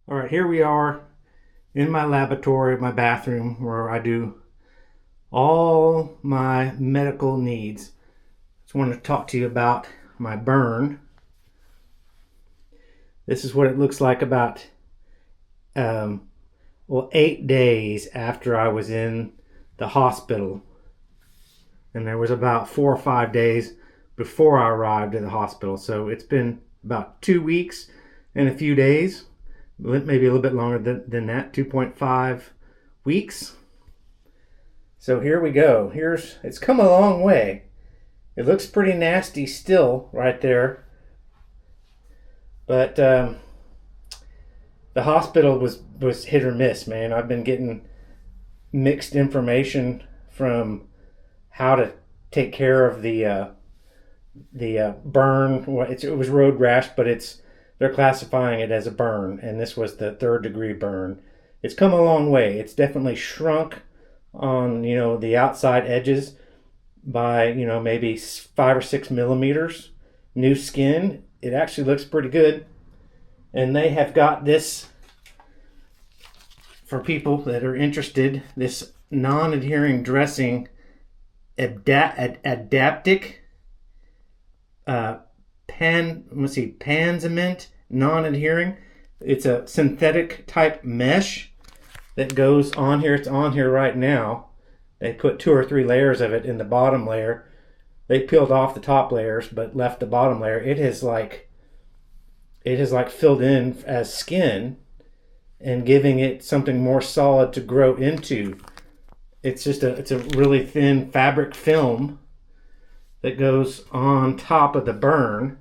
All right, here we are in my laboratory, my bathroom, where I do all my medical needs. Just wanted to talk to you about my burn. This is what it looks like about, 8 days after I was in the hospital. And there was about 4 or 5 days before I arrived at the hospital. So it's been about 2 weeks and a few days, maybe a little bit longer than that, 2.5 weeks. So here we go. It's come a long way. It looks pretty nasty still right there. But the hospital was hit or miss, man. I've been getting mixed information from how to take care of the burn. Well, it was road rash, but they're classifying it as a burn, and this was the 3rd-degree burn. It's come a long way. It's definitely shrunk on the outside edges by maybe 5 or 6 millimeters. New skin. It actually looks pretty good, and they have got this for people that are interested. This non-adhering dressing, adaptic Panzement non-adhering. It's a synthetic type mesh that goes on here. It's on here right now. They put 2 or 3 layers of it in the bottom layer. They peeled off the top layers but left the bottom layer. It has filled in as skin and giving it something more solid to grow into. It's a really thin fabric film that goes on top of the burn.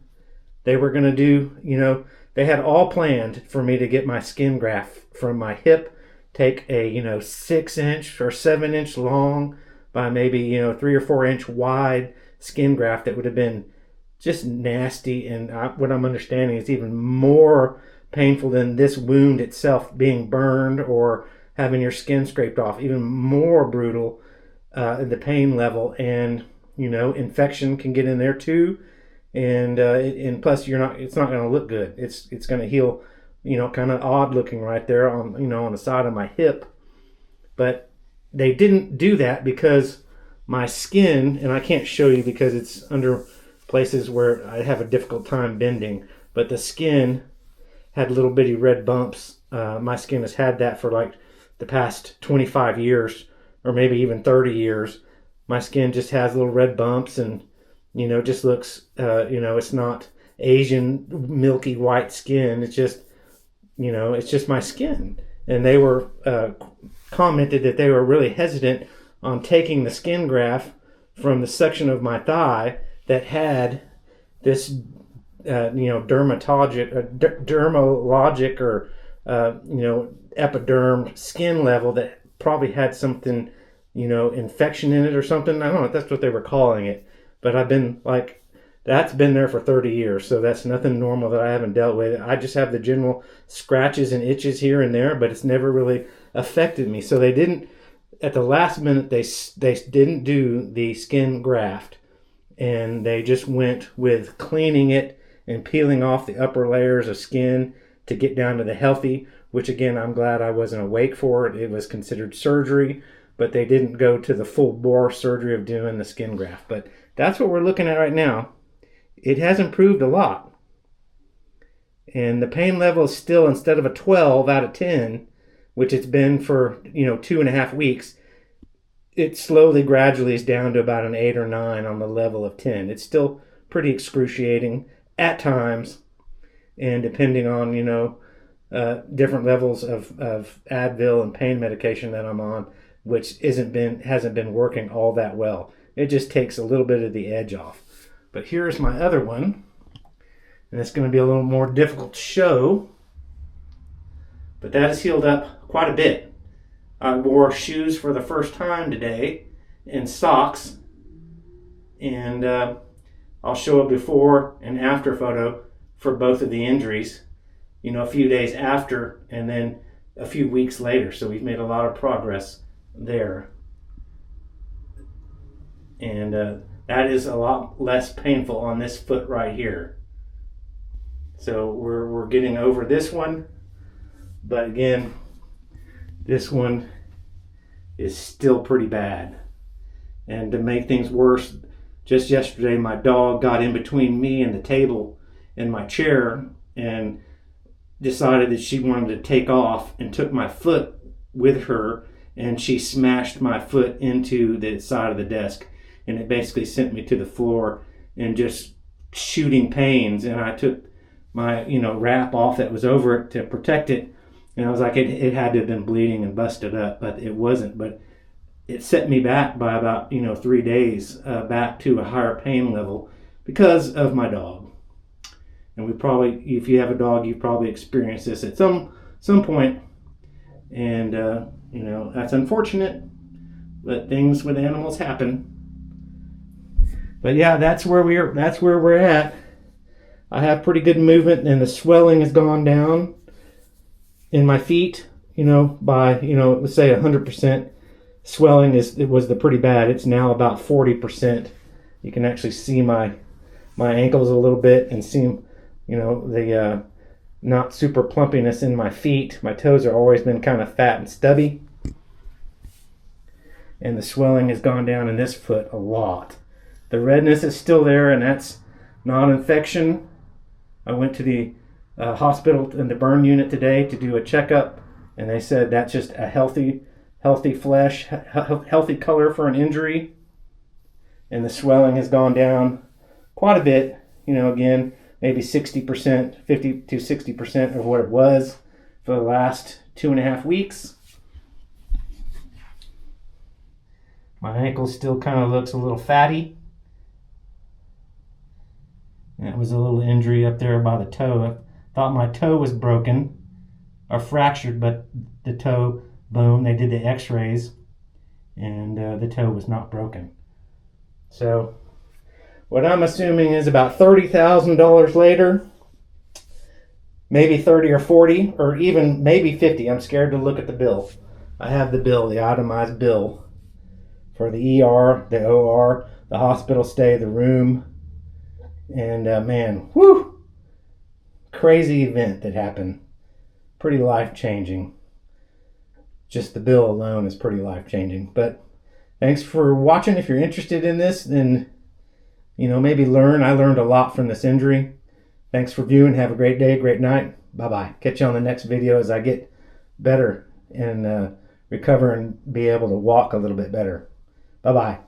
They were going to do, they had all planned for me to get my skin graft from my hip, take a, 6-inch or 7-inch long by maybe, 3 or 4-inch wide skin graft that would have been just nasty. And what I'm understanding is even more painful than this wound itself being burned or having your skin scraped off. Even more brutal, the pain level, and infection can get in there too, and plus it's not going to look good. It's going to heal, kind of odd looking right there on on the side of my hip. But they didn't do that because my skin, and I can't show you because it's under places where I have a difficult time bending, but the skin had little bitty red bumps. My skin has had that for like the past 25 years or maybe even 30 years. My skin just has little red bumps and, just looks, it's not Asian milky white skin. It's just, it's just my skin. And they were commented that they were really hesitant on taking the skin graft from the section of my thigh that had this, dermatologic or, epiderm skin level that probably had something, infection in it or something. I don't know if that's what they were calling it, but I've been that's been there for 30 years. So that's nothing normal that I haven't dealt with. I just have the general scratches and itches here and there, but it's never really affected me. So they didn't, at the last minute, they didn't do the skin graft, and they just went with cleaning it and peeling off the upper layers of skin to get down to the healthy, which again, I'm glad I wasn't awake for it. It was considered surgery, but they didn't go to the full bore surgery of doing the skin graft. But that's what we're looking at right now. It has improved a lot. And the pain level is still, instead of a 12 out of 10, which it's been for, 2.5 weeks, it slowly, gradually is down to about an 8 or 9 on the level of 10. It's still pretty excruciating at times, and depending on, different levels of Advil and pain medication that I'm on, which hasn't been working all that well. It just takes a little bit of the edge off. But here's my other one, and it's going to be a little more difficult to show, but that has healed up quite a bit. I wore shoes for the first time today and socks, and I'll show a before and after photo for both of the injuries, a few days after and then a few weeks later. So we've made a lot of progress there. And that is a lot less painful on this foot right here. So we're getting over this one. But again, this one is still pretty bad. And to make things worse, just yesterday my dog got in between me and the table and my chair and decided that she wanted to take off and took my foot with her, and she smashed my foot into the side of the desk, and it basically sent me to the floor and just shooting pains. And I took my wrap off that was over it to protect it, and I was like, it had to have been bleeding and busted up, but it wasn't. But it set me back by about 3 days back to a higher pain level because of my dog. And we probably, if you have a dog, you've probably experienced this at some point. And that's unfortunate, but things with animals happen. But yeah, that's where we're at. I have pretty good movement, and the swelling has gone down in my feet. By let's say 100%. Swelling was the pretty bad. It's now about 40%. You can actually see my ankles a little bit and see the not super plumpiness in my feet. My toes are always been kind of fat and stubby. And the swelling has gone down in this foot a lot. The redness is still there, and that's non-infection. I went to the hospital in the burn unit today to do a checkup, and they said that's just a healthy flesh, healthy color for an injury. And the swelling has gone down quite a bit. Again, maybe 60%, 50 to 60% of what it was for the last 2.5 weeks. My ankle still kind of looks a little fatty. That was a little injury up there by the toe. I thought my toe was broken or fractured, but the toe bone, they did the x-rays, and the toe was not broken. So what I'm assuming is about $30,000 later, maybe 30 or 40, or even maybe 50. I'm scared to look at the bill. I have the bill, the itemized bill for the ER, the OR, the hospital stay, the room, and man, whew, crazy event that happened. Pretty life-changing. Just the bill alone is pretty life-changing. But thanks for watching. If you're interested in this, then maybe learn. I learned a lot from this injury. Thanks for viewing. Have a great day, great night. Bye-bye. Catch you on the next video as I get better and recover and be able to walk a little bit better. Bye-bye.